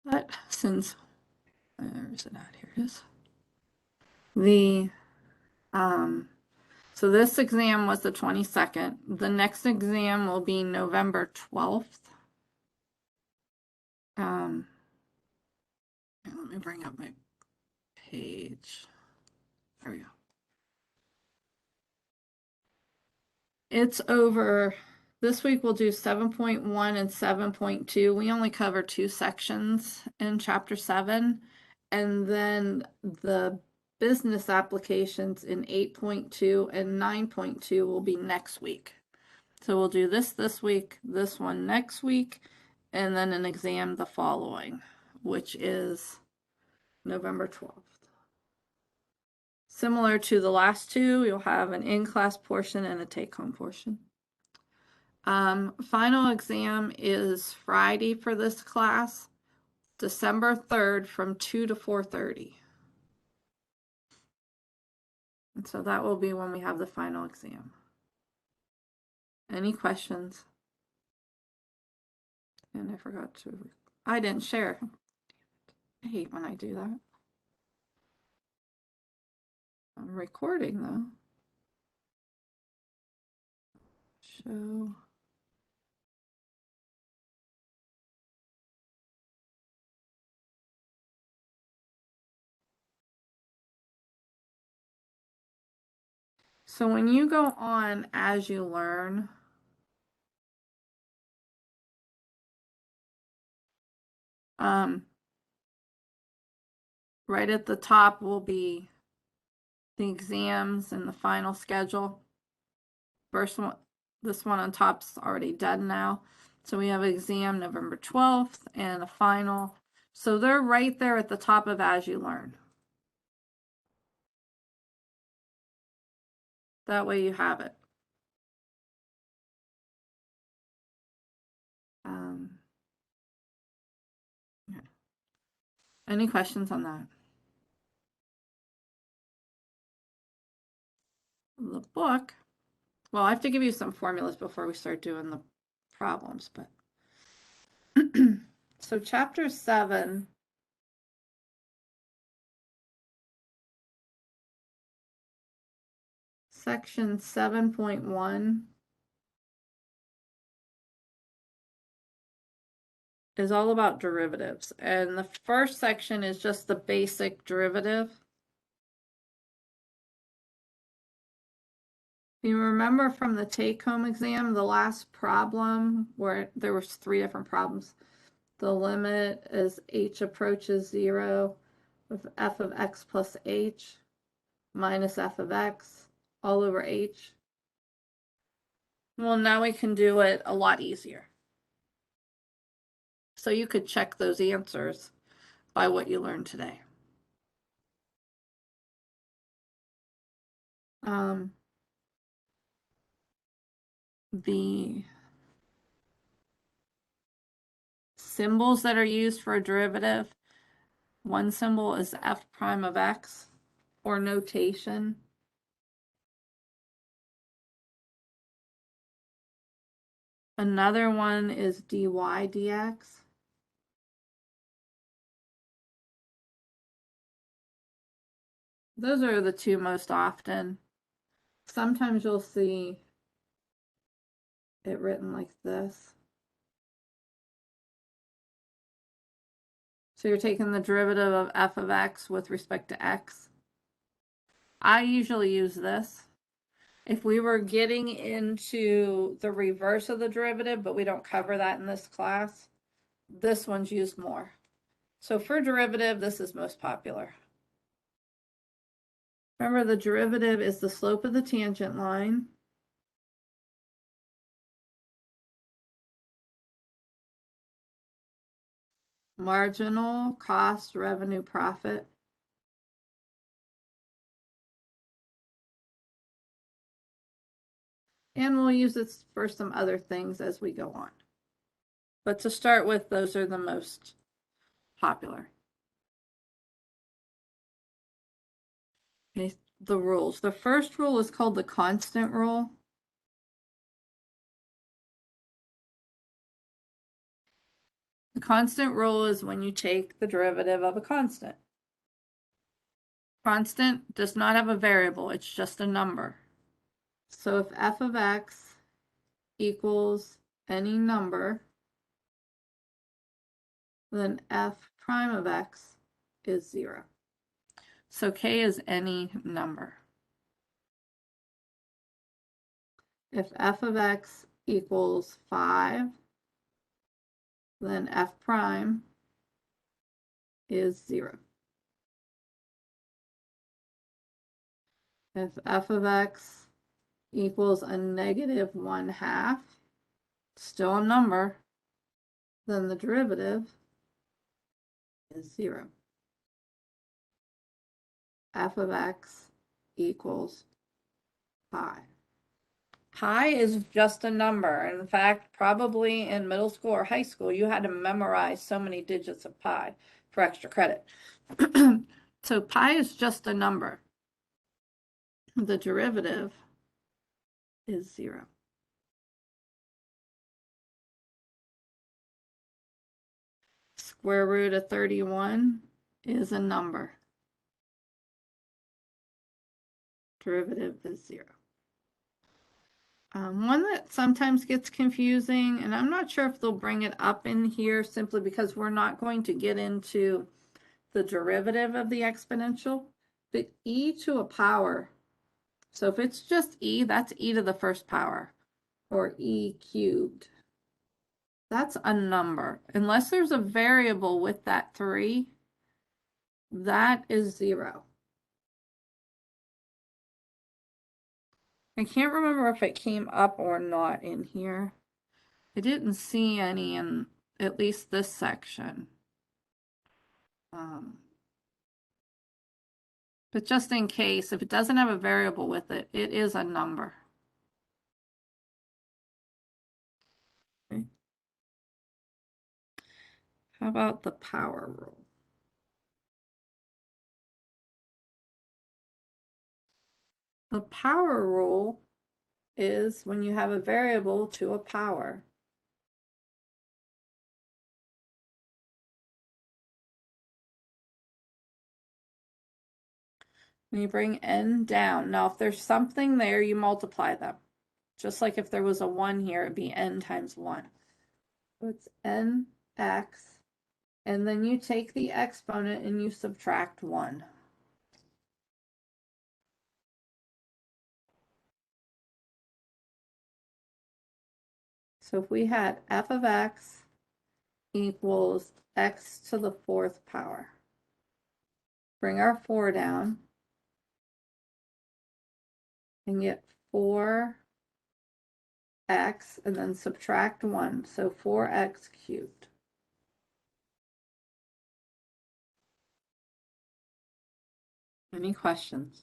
But since, where's it at? Here it is. The, so this exam was the 22nd. The next exam will be November 12th. Let me bring up my page. There we go. It's over. This week we'll do 7.1 and 7.2. We only cover 2 sections in chapter 7. And then the business applications in 8.2 and 9.2 will be next week. So we'll do this week, this one next week, and then an exam the following, which is November 12th. Similar to the last two, you'll have an in-class portion and a take-home portion. Final exam is Friday for this class, December 3rd from 2 to 4:30. And so that will be when we have the final exam. Any questions? And I forgot to, I didn't share. I hate when I do that. I'm recording though. Show. So when you go on As You Learn, right at the top will be the exams and the final schedule. First one, this one on top's already done now. So we have an exam November 12th and a final. So they're right there at the top of As You Learn. That way you have it. Yeah. Any questions on that? The book, well, I have to give you some formulas before we start doing the problems, but so chapter 7, section 7.1 is all about derivatives. And the first section is just the basic derivative. You remember from the take-home exam, the last problem where there was 3 different problems. The limit as h approaches 0 with f of x plus h minus f of x all over h. Well, now we can do it a lot easier. So you could check those answers by what you learned today. The symbols that are used for a derivative, one symbol is f prime of x, or notation. Another one is dy dx. Those are the 2 most often. Sometimes you'll see it written like this. So you're taking the derivative of f of x with respect to x. I usually use this. If we were getting into the reverse of the derivative, but we don't cover that in this class, this one's used more. So for derivative, this is most popular. Remember, the derivative is the slope of the tangent line marginal cost, revenue, profit. And we'll use this for some other things as we go on. But to start with, those are the most popular. Okay, the rules. The first rule is called the constant rule. The constant rule is when you take the derivative of a constant. Constant does not have a variable, it's just a number. So if f of x equals any number, then f prime of x is 0. So k is any number. If f of x equals 5, then f prime is 0. If f of x equals a negative 1/2, still a number, then the derivative is 0. F of x equals pi. Pi is just a number. In fact, probably in middle school or high school, you had to memorize so many digits of pi for extra credit. So pi is just a number. The derivative is 0. Square root of 31 is a number. Derivative is 0. One that sometimes gets confusing, and I'm not sure if they'll bring it up in here simply because we're not going to get into the derivative of the exponential, but e to a power. So if it's just e, that's e to the first power, or e cubed. That's a number. Unless there's a variable with that 3, that is 0. I can't remember if it came up or not in here. I didn't see any in at least this section. But just in case, if it doesn't have a variable with it, it is a number. Okay. How about the power rule? The power rule is when you have a variable to a power. When you bring n down. Now, if there's something there, you multiply them. Just like if there was a 1 here, it'd be n times 1. So it's nx, and then you take the exponent and you subtract 1. So if we had f of x equals x to the 4th power, bring our 4 down and get 4x and then subtract 1, so 4x cubed. Any questions?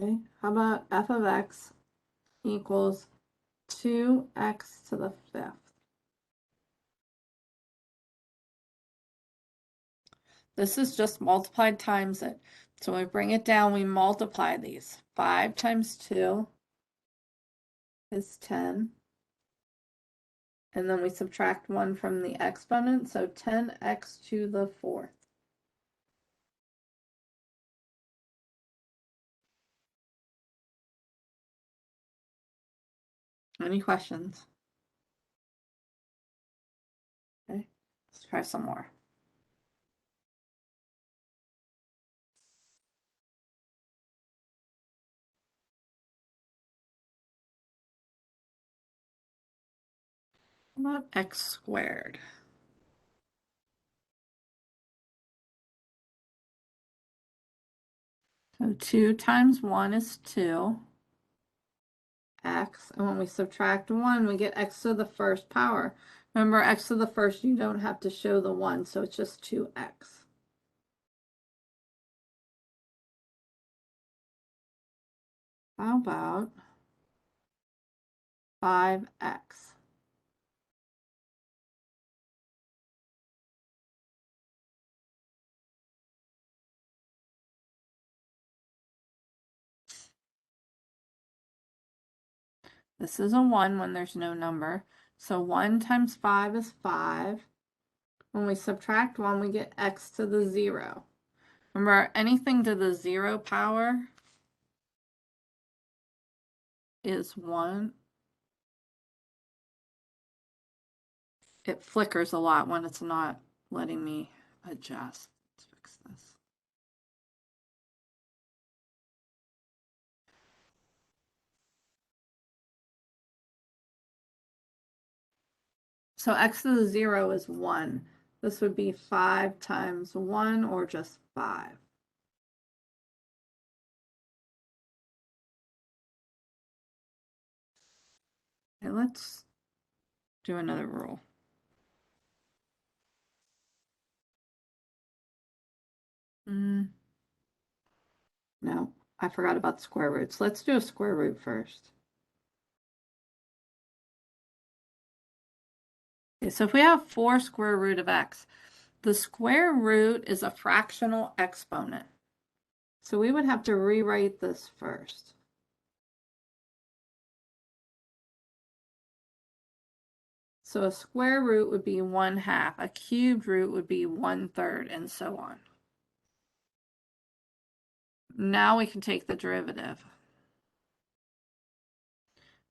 Okay, how about f of x equals 2x to the 5th? This is just multiplied times it. So when we bring it down, we multiply these. 5 times 2 is 10. And then we subtract 1 from the exponent, so 10x to the 4th. Any questions? Okay, let's try some more. How about x squared? So 2 times 1 is 2. X, and when we subtract 1, we get x to the 1st power. Remember, x to the 1st, you don't have to show the 1, so it's just 2x. How about 5x? This is a 1 when there's no number. So 1 times 5 is 5. When we subtract 1, we get x to the 0. Remember, anything to the 0 power is 1. It flickers a lot when it's not letting me adjust. Let's fix this. So x to the 0 is 1. This would be 5 times 1, or just 5. Okay, let's do another rule. No, I forgot about square roots. Let's do a square root first. Okay, so if we have 4 square root of x, the square root is a fractional exponent. So we would have to rewrite this first. So a square root would be 1/2, a cubed root would be 1/3, and so on. Now we can take the derivative.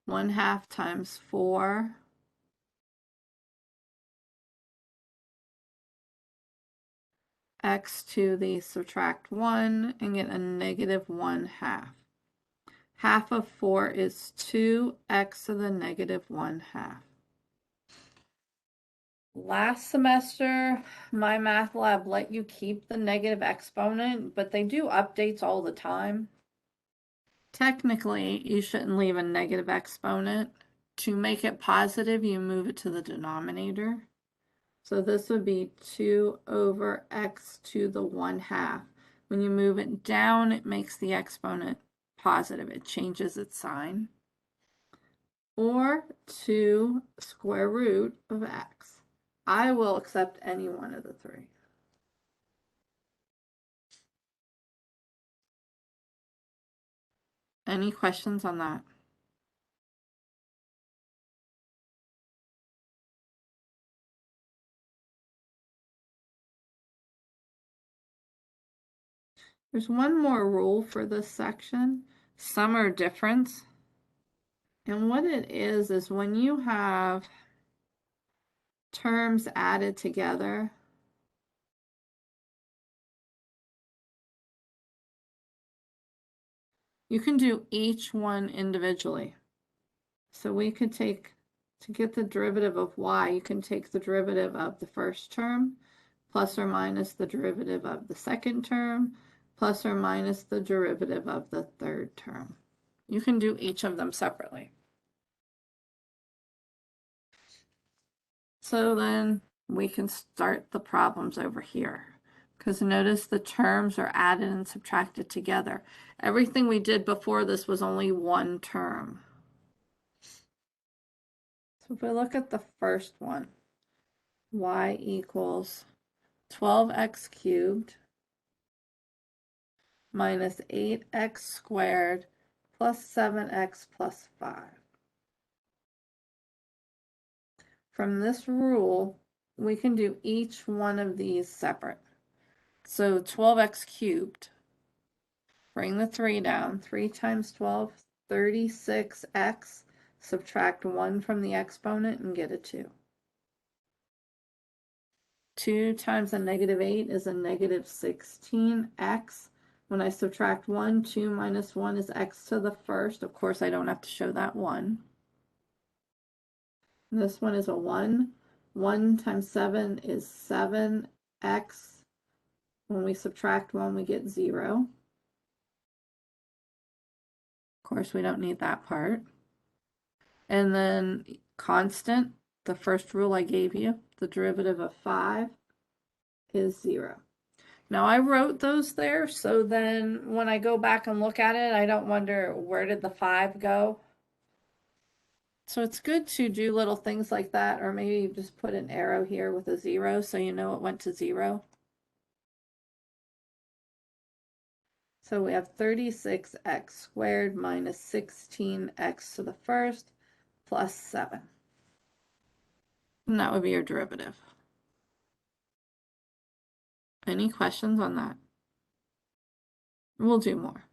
1/2 times 4 x to the subtract 1 and get a negative 1/2. Half of 4 is 2x to the negative 1/2. Last semester, my math lab let you keep the negative exponent, but they do updates all the time. Technically, you shouldn't leave a negative exponent. To make it positive, you move it to the denominator. So this would be 2 over x to the 1/2. When you move it down, it makes the exponent positive. It changes its sign. Or 2 square root of x. I will accept any one of the 3. Any questions on that? There's one more rule for this section, sum or difference. And what it is when you have terms added together, you can do each one individually. So we could take, to get the derivative of y, you can take the derivative of the first term, plus or minus the derivative of the second term, plus or minus the derivative of the third term. You can do each of them separately. So then we can start the problems over here. Because notice the terms are added and subtracted together. Everything we did before this was only one term. So if we look at the first one, y equals 12x cubed minus 8x squared plus 7x plus 5. From this rule, we can do each one of these separate. So 12x cubed. Bring the 3 down. 3 times 12, 36x. Subtract 1 from the exponent and get a 2. 2 times a negative 8 is a negative 16x. When I subtract 1, 2 minus 1 is x to the first. Of course, I don't have to show that 1. This one is a 1. 1 times 7 is 7x. When we subtract 1, we get 0. Of course, we don't need that part. And then constant, the first rule I gave you, the derivative of 5 is 0. Now I wrote those there, so then when I go back and look at it, I don't wonder where did the 5 go. So it's good to do little things like that, or maybe just put an arrow here with a 0 so you know it went to 0. So we have 36x squared minus 16x to the first plus 7. And that would be your derivative. Any questions on that? We'll do more.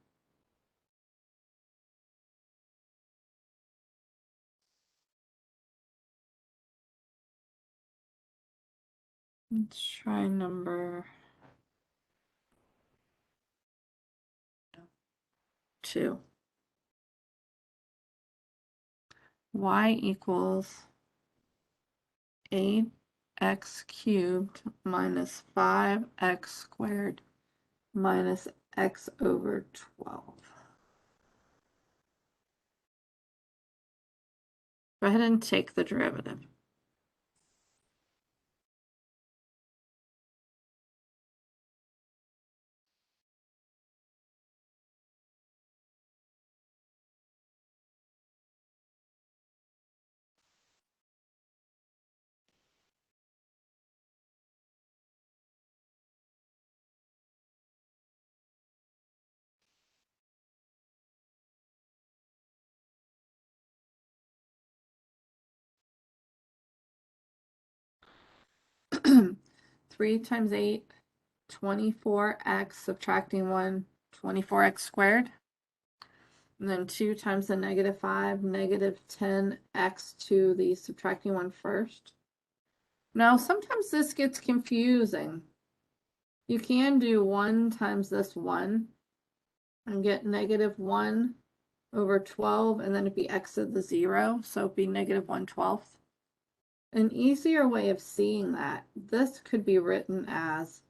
Let's try number 2. Y equals 8x cubed minus 5x squared minus x over 12. Go ahead and take the derivative. Three times 8, 24x, subtracting 1, 24x squared. And then 2 times the negative 5, negative 10x to the subtracting 1 first. Now, sometimes this gets confusing. You can do 1 times this 1 and get negative 1 over 12, and then it'd be x to the 0, so it'd be negative 1/12. An easier way of seeing that, this could be written as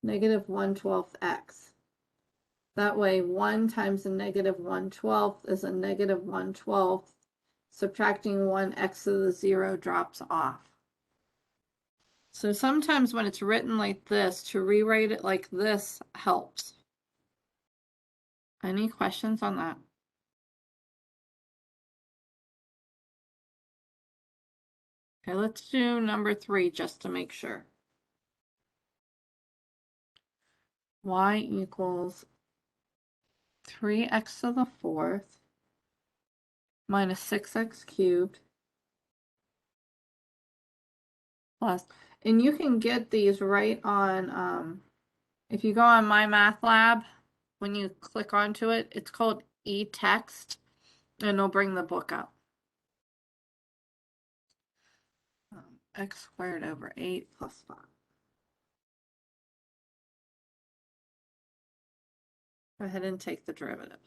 negative 1/12 x. That way, 1 times a negative 1/12 is a negative 1/12. Subtracting 1, x to the 0 drops off. So sometimes when it's written like this, to rewrite it like this helps. Any questions on that? Okay, let's do number 3 just to make sure. Y equals 3x to the 4th minus 6x cubed plus, and you can get these right on, if you go on My Math Lab, when you click onto it, it's called e-text, and it'll bring the book up. X squared over 8 plus 5. Go ahead and take the derivative.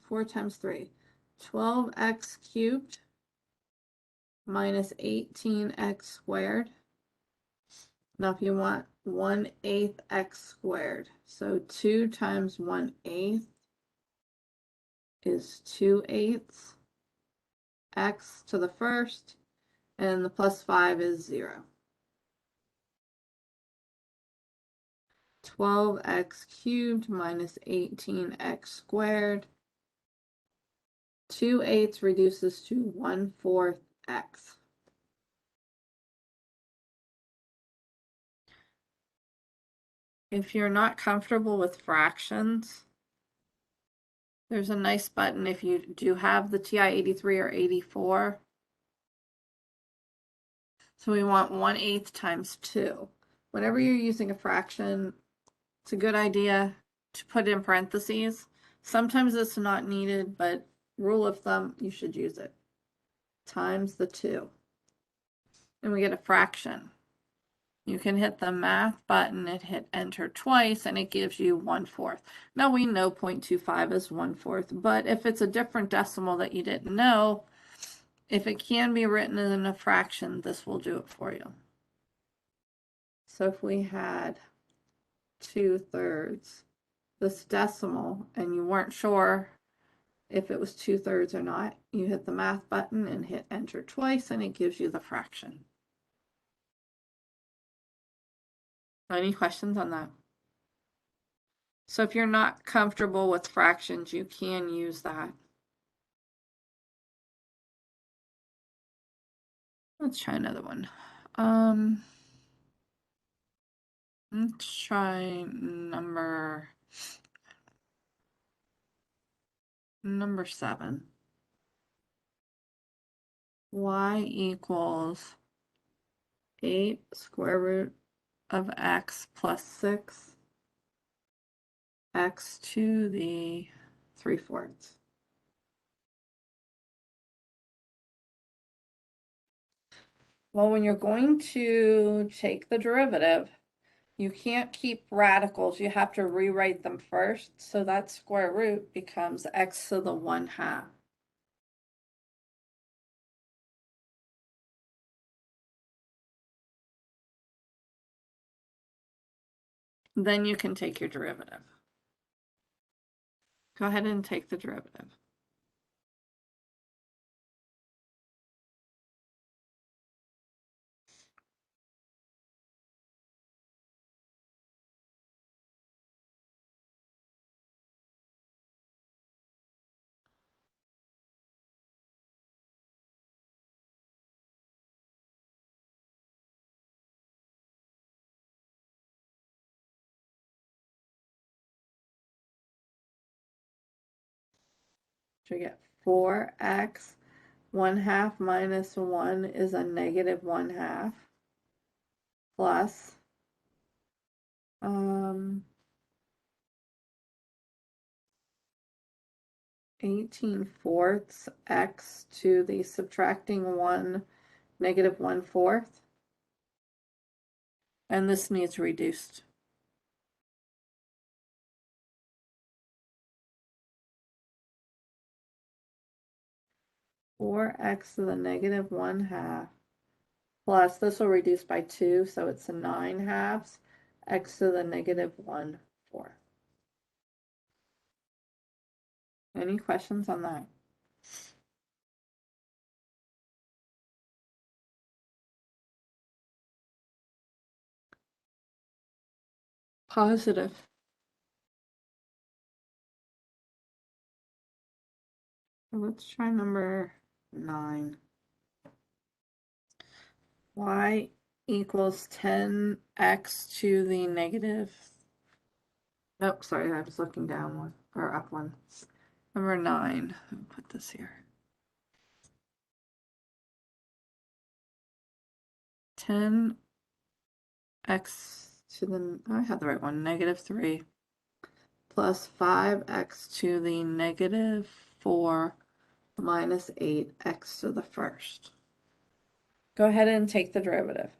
Four times 3. 12x cubed minus 18x squared. Now if you want 1/8 x squared, so 2 times 1/8 is 2/8 x to the first, and the plus 5 is 0. 12x cubed minus 18x squared. 2/8 reduces to 1/4 x. If you're not comfortable with fractions, there's a nice button if you do have the TI-83 or 84. So we want 1/8 times 2. Whenever you're using a fraction, it's a good idea to put in parentheses. Sometimes it's not needed, but rule of thumb, you should use it. Times the 2. And we get a fraction. You can hit the math button and hit enter twice, and it gives you 1/4. Now we know 0.25 is 1/4, but if it's a different decimal that you didn't know, if it can be written in a fraction, this will do it for you. So if we had 2/3, this decimal, and you weren't sure if it was 2/3 or not, you hit the math button and hit enter twice, and it gives you the fraction. Any questions on that? So if you're not comfortable with fractions, you can use that. Let's try another one. Let's try number 7. Y equals 8 square root of x plus 6 x to the 3/4. Well, when you're going to take the derivative, you can't keep radicals. You have to rewrite them first. So that square root becomes x to the 1/2. Then you can take your derivative. Go ahead and take the derivative. So you get 4x 1/2 minus 1 is a negative 1/2 plus 18/4 x to the subtracting 1 negative 1/4, and this needs reduced. Four x to the negative 1/2 plus, this will reduce by 2, so it's a 9/2 x to the negative 1/4. Any questions on that? Positive. Let's try number 9. Y equals 10x to the negative. Nope, sorry, I was looking down one or up one. Number 9. I'll put this here. 10x to the, I had the right one, negative 3 plus 5x to the negative 4 minus 8x to the first. Go ahead and take the derivative.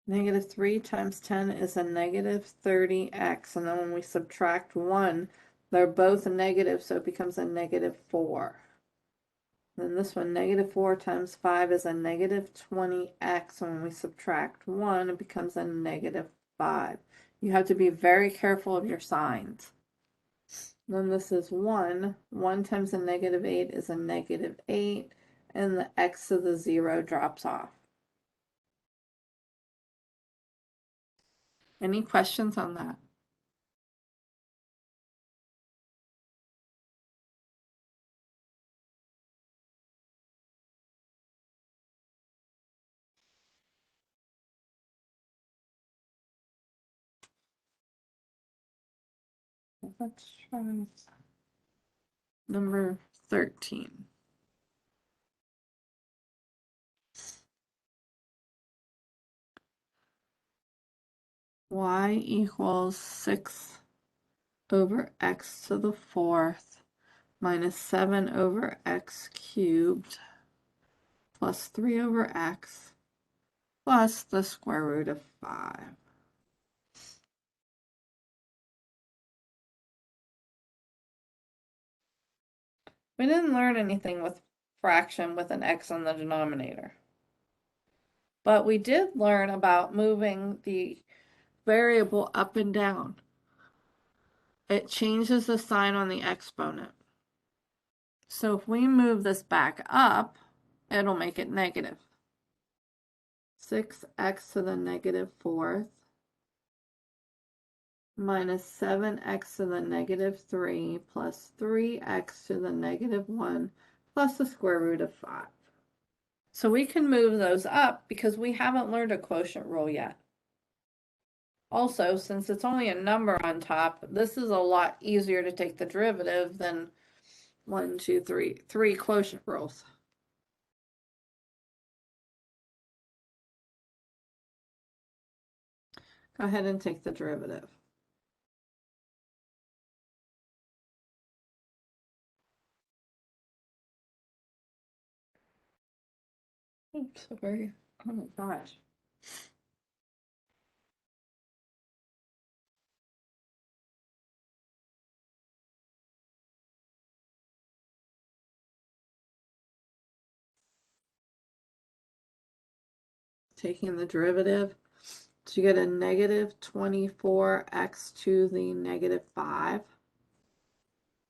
Negative 3 times 10 is a negative 30x, and then when we subtract 1, they're both negative, so it becomes a negative 4. Then this one, negative 4 times 5 is a negative 20x, and when we subtract 1, it becomes a negative 5. You have to be very careful of your signs. Then this is 1. 1 times a negative 8 is a negative 8, and the x to the 0 drops off. Any questions on that? Let's try number 13. Y equals 6 over x to the 4th minus 7 over x cubed plus 3 over x plus the square root of 5. We didn't learn anything with fraction with an x on the denominator. But we did learn about moving the variable up and down. It changes the sign on the exponent. So if we move this back up, it'll make it negative. 6x to the negative fourth minus 7x to the negative 3 plus 3x to the negative 1 plus the square root of 5. So we can move those up because we haven't learned a quotient rule yet. Also, since it's only a number on top, this is a lot easier to take the derivative than 1, 2, 3, three quotient rules. Go ahead and take the derivative. Oops, sorry. Oh my gosh. Taking the derivative, so you get a negative 24x to the negative 5,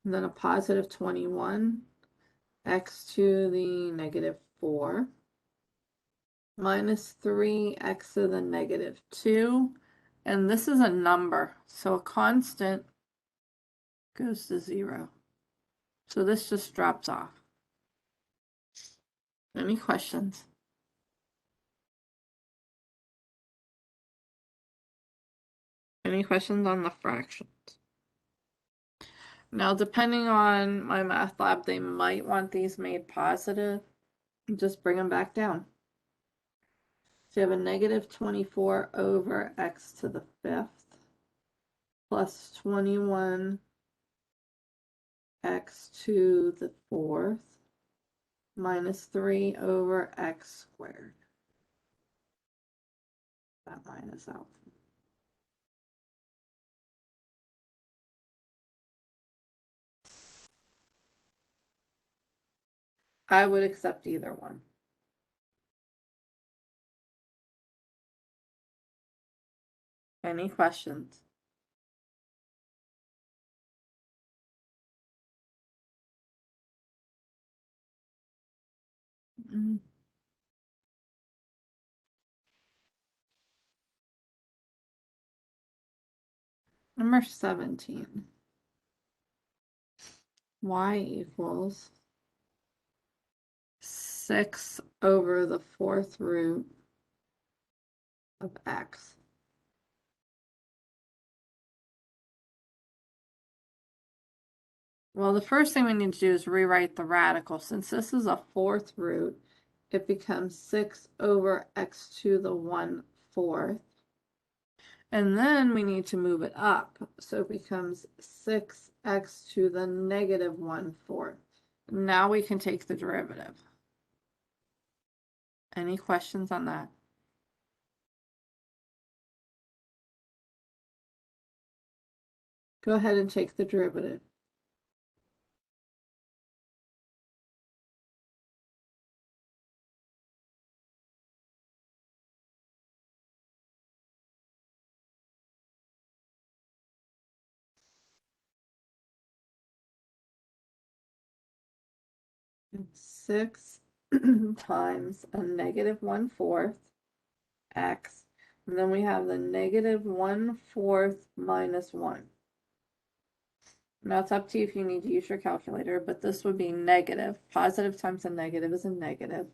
and then a positive 21 x to the negative 4 minus 3x to the negative 2, and this is a number, so a constant goes to 0. So this just drops off. Any questions? Any questions on the fractions? Now, depending on my math lab, they might want these made positive. Just bring them back down. So you have a negative 24 over x to the 5th plus 21 x to the 4th minus 3 over x squared. That minus out. I would accept either one. Any questions? Number 17. Y equals 6 over the 4th root of x. Well, the first thing we need to do is rewrite the radical. Since this is a 4th root, it becomes 6 over x to the 1/4. And then we need to move it up. So it becomes 6x to the negative 1/4. Now we can take the derivative. Any questions on that? Go ahead and take the derivative. It's 6 times a negative 1/4 x, and then we have the negative 1/4 minus 1. Now it's up to you if you need to use your calculator, but this would be negative. Positive times a negative is a negative.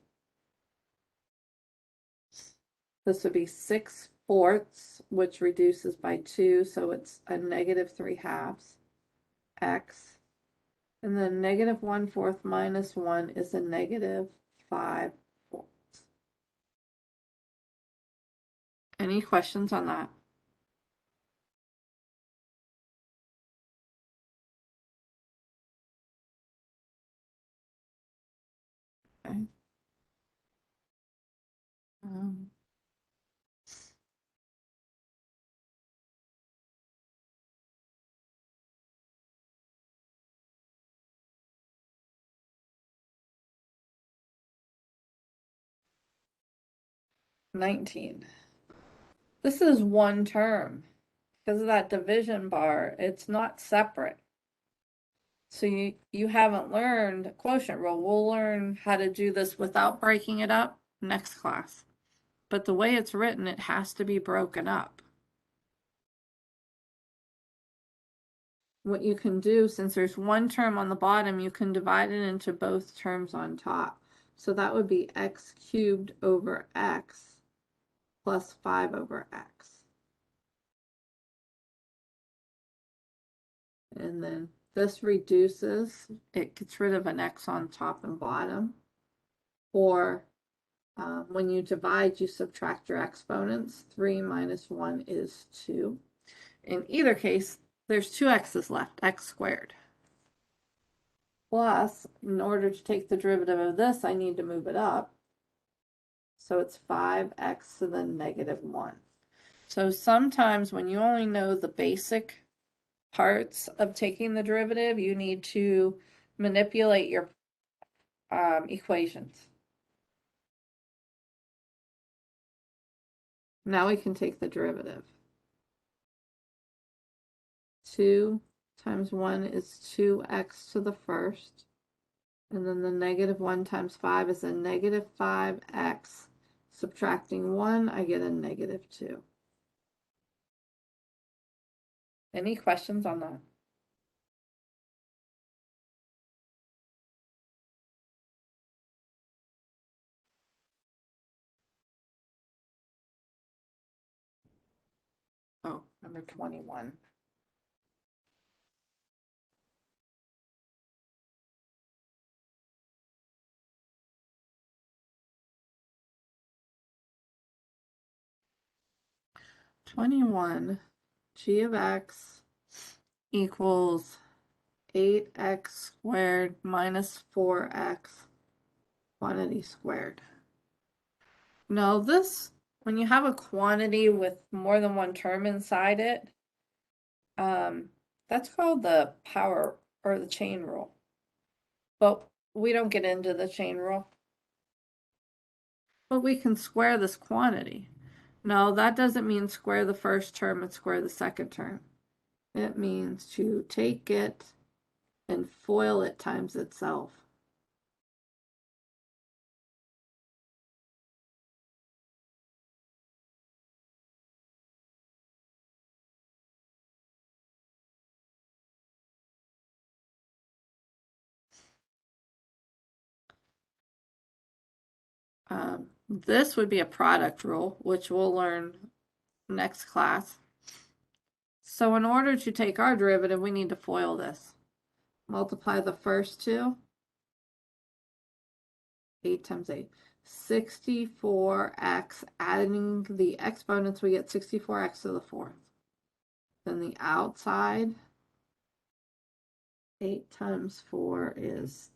This would be 6/4, which reduces by 2, so it's a negative 3/2 x. And then negative 1/4 minus 1 is a negative 5/4. Any questions on that? Okay. Um, 19. This is one term. Because of that division bar, it's not separate. So you haven't learned quotient rule. We'll learn how to do this without breaking it up next class. But the way it's written, it has to be broken up. What you can do, since there's one term on the bottom, you can divide it into both terms on top. So that would be x cubed over x plus 5 over x. And then this reduces, it gets rid of an x on top and bottom. Or when you divide, you subtract your exponents. 3 minus 1 is 2. In either case, there's two x's left, x squared. Plus, in order to take the derivative of this, I need to move it up. So it's 5x to the negative 1. So sometimes when you only know the basic parts of taking the derivative, you need to manipulate your equations. Now we can take the derivative. 2 times 1 is 2x to the first. And then the negative 1 times 5 is a negative 5x. Subtracting 1, I get a negative 2. Any questions on that? Oh, number 21. G of x equals 8x squared minus 4x quantity squared. Now this, when you have a quantity with more than one term inside it, that's called the power or the chain rule. But we don't get into the chain rule. But we can square this quantity. No, that doesn't mean square the first term and square the second term. It means to take it and FOIL it times itself. This would be a product rule, which we'll learn next class. So in order to take our derivative, we need to FOIL this. Multiply the first two. 8 times 8. 64x. Adding the exponents, we get 64x to the fourth. Then the outside, 8 times 4 is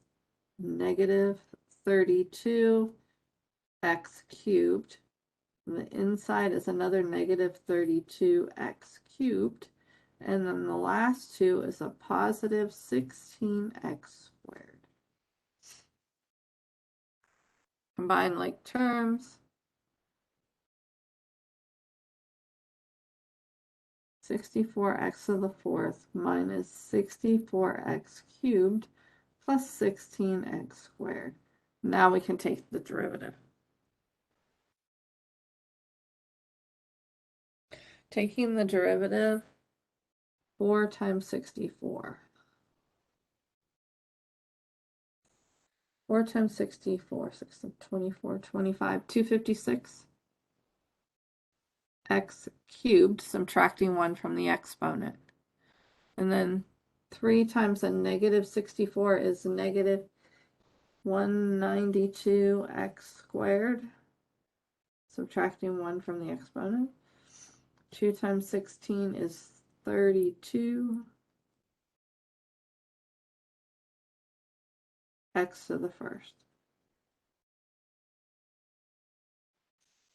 negative 32 x cubed. And the inside is another negative 32x cubed. And then the last two is a positive 16x squared. Combine like terms. 64x to the fourth minus 64x cubed plus 16x squared. Now we can take the derivative. Taking the derivative, 4 times 64. 4 times 64, 6 24, 25, 256. X cubed, subtracting 1 from the exponent. And then 3 times a negative 64 is negative 192x squared, subtracting 1 from the exponent. 2 times 16 is 32 x to the first.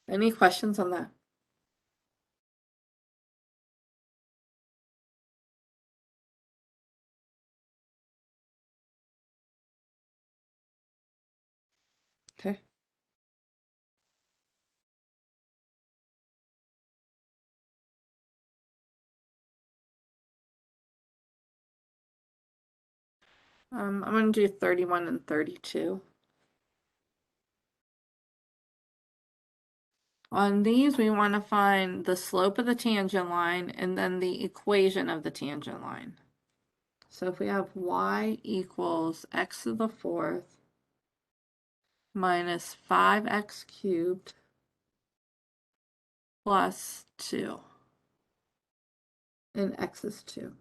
Any questions on that? Okay. I'm going to do 31 and 32. On these, we want to find the slope of the tangent line and then the equation of the tangent line. So if we have y equals x to the fourth minus 5x cubed plus 2, and x is 2.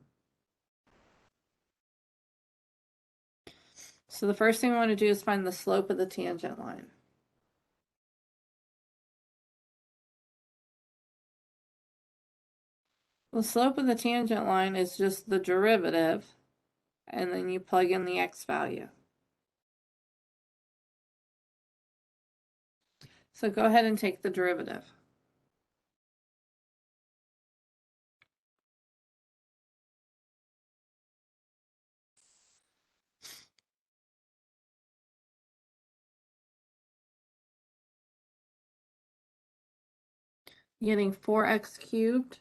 So the first thing we want to do is find the slope of the tangent line. The slope of the tangent line is just the derivative, and then you plug in the x value. So go ahead and take the derivative. Getting 4x cubed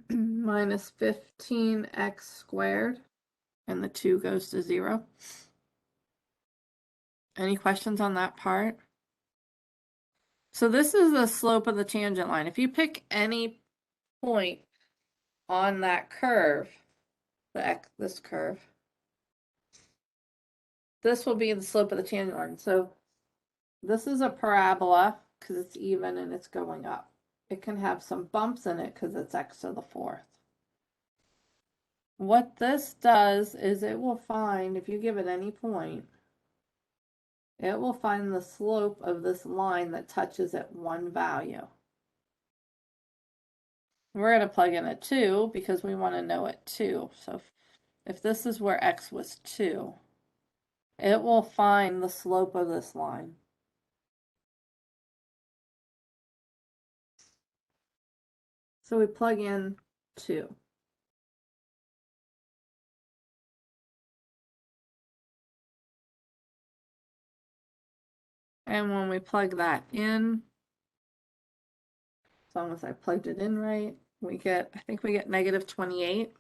minus 15x squared, and the 2 goes to 0. Any questions on that part? So this is the slope of the tangent line. If you pick any point on that curve, this curve, this will be the slope of the tangent line. So this is a parabola because it's even and it's going up. It can have some bumps in it because it's x to the fourth. What this does is it will find, if you give it any point, it will find the slope of this line that touches at one value. We're going to plug in a 2 because we want to know it 2. So if this is where x was 2, it will find the slope of this line. So we plug in 2. And when we plug that in, as long as I plugged it in right, we get, I think we get negative 28.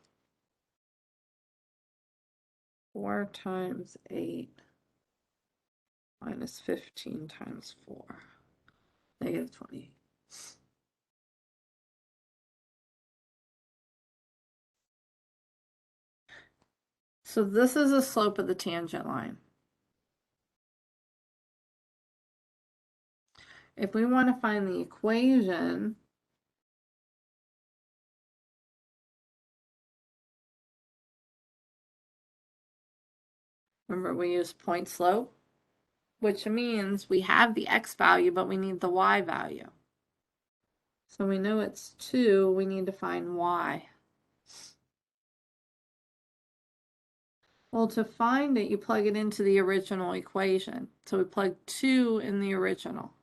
4 times 8 minus 15 times 4, negative 28. So this is the slope of the tangent line. If we want to find the equation, remember we use point slope, which means we have the x value, but we need the y value. So we know it's 2, we need to find y. Well, to find it, you plug it into the original equation. So we plug 2 in the original.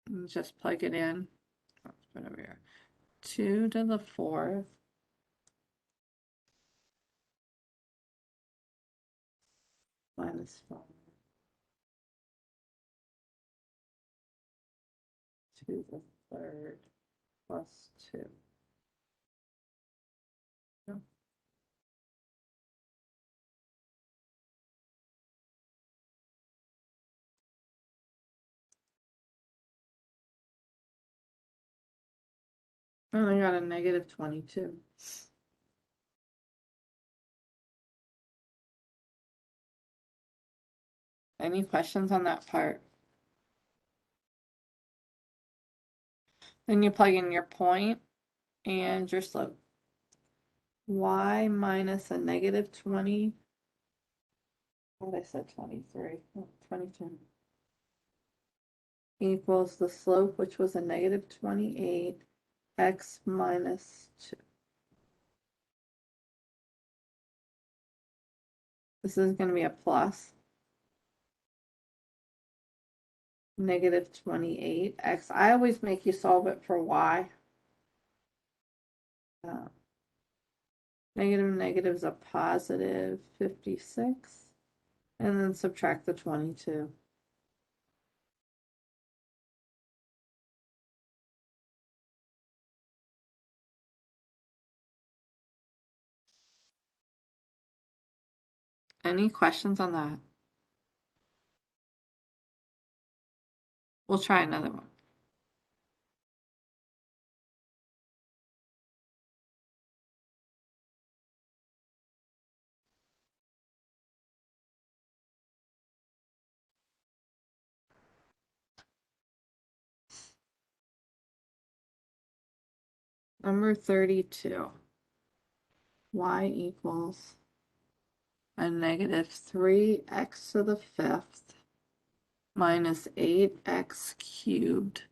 And just plug it in. Let's put it over here. 2 to the fourth minus 5 to the third plus 2. No. I only got a negative 22. Any questions on that part? Then you plug in your point and your slope. Y minus a negative 20. What I said 23. Oh, 22. Equals the slope, which was a negative 28, x minus 2. This is going to be a plus. Negative 28 x. I always make you solve it for y. Negative is a positive 56. And then subtract the 22. Any questions on that? We'll try another one. Number 32. Y equals a negative 3x to the fifth minus 8x cubed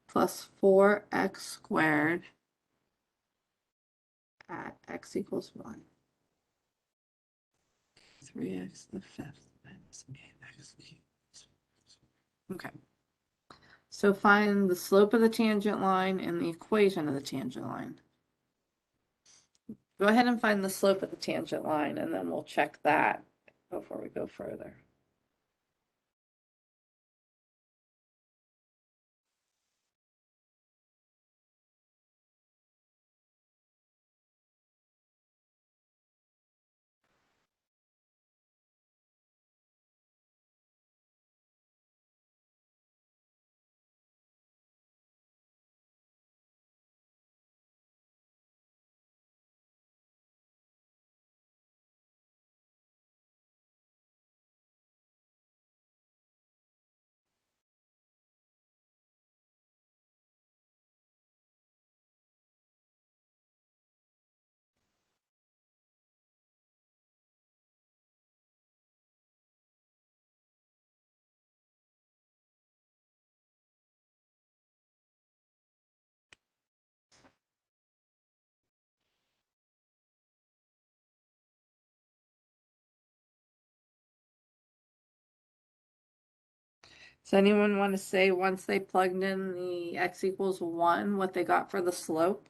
plus 4x squared at x equals 1. 3x to the fifth minus 8x cubed. Okay. So find the slope of the tangent line and the equation of the tangent line. Go ahead and find the slope of the tangent line, and then we'll check that before we go further. Does anyone want to say once they plugged in the x equals 1, what they got for the slope?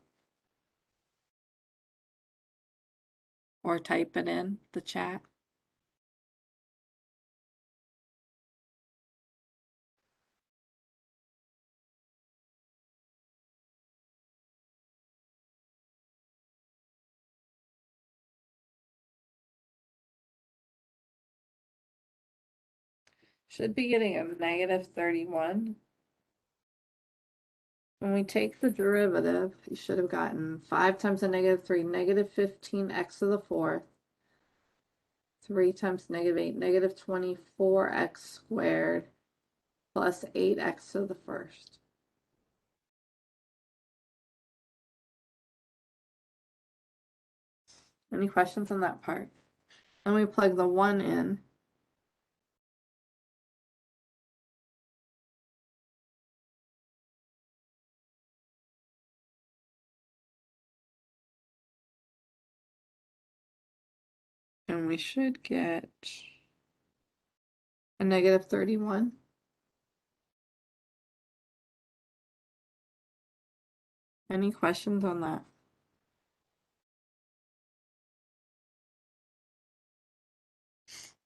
Or type it in the chat. Should be getting a negative 31. When we take the derivative, you should have gotten 5 times a negative 3, negative 15x to the fourth, 3 times negative 8, negative 24x squared, plus 8x to the first. Any questions on that part? And we plug the 1 in. And we should get a negative 31. Any questions on that?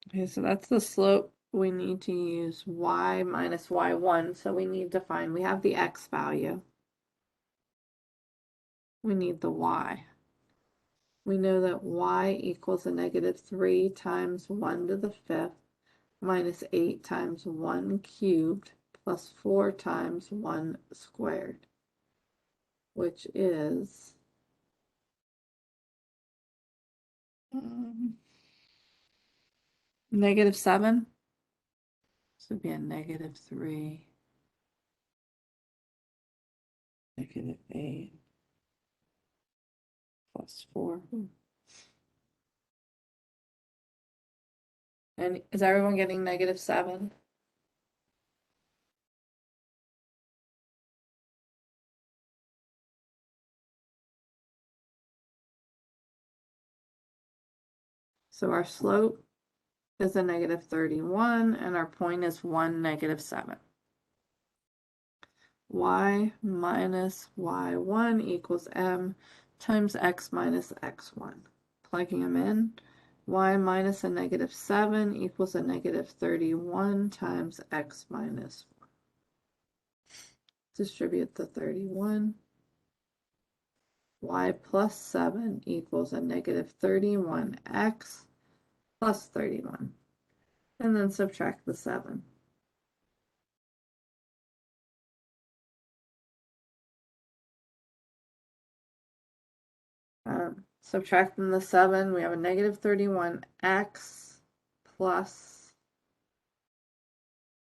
Okay, so that's the slope. We need to use y minus y1. So we need to find, we have the x value. We need the y. We know that y equals a negative 3 times 1 to the fifth minus 8 times 1 cubed plus 4 times 1 squared, which is negative 7. This would be a negative 3, negative 8 plus 4. And is everyone getting negative 7? So our slope is a negative 31, and our point is 1, negative 7. Y minus y1 equals m times x minus x1 plugging them in. Y minus a negative 7 equals a negative 31 times x minus 4. Distribute the 31. Y plus 7 equals a negative 31x plus 31. And then subtract the 7. Subtracting the 7, we have a negative 31x plus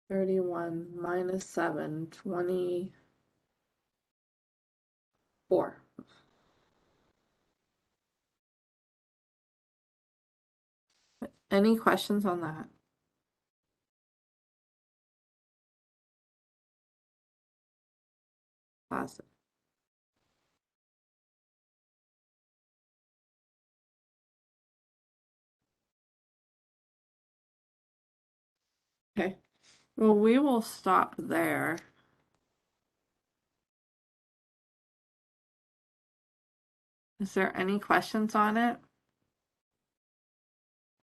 31 minus 7, 24. Any questions on that? Positive. Okay. Well, we will stop there. Is there any questions on it?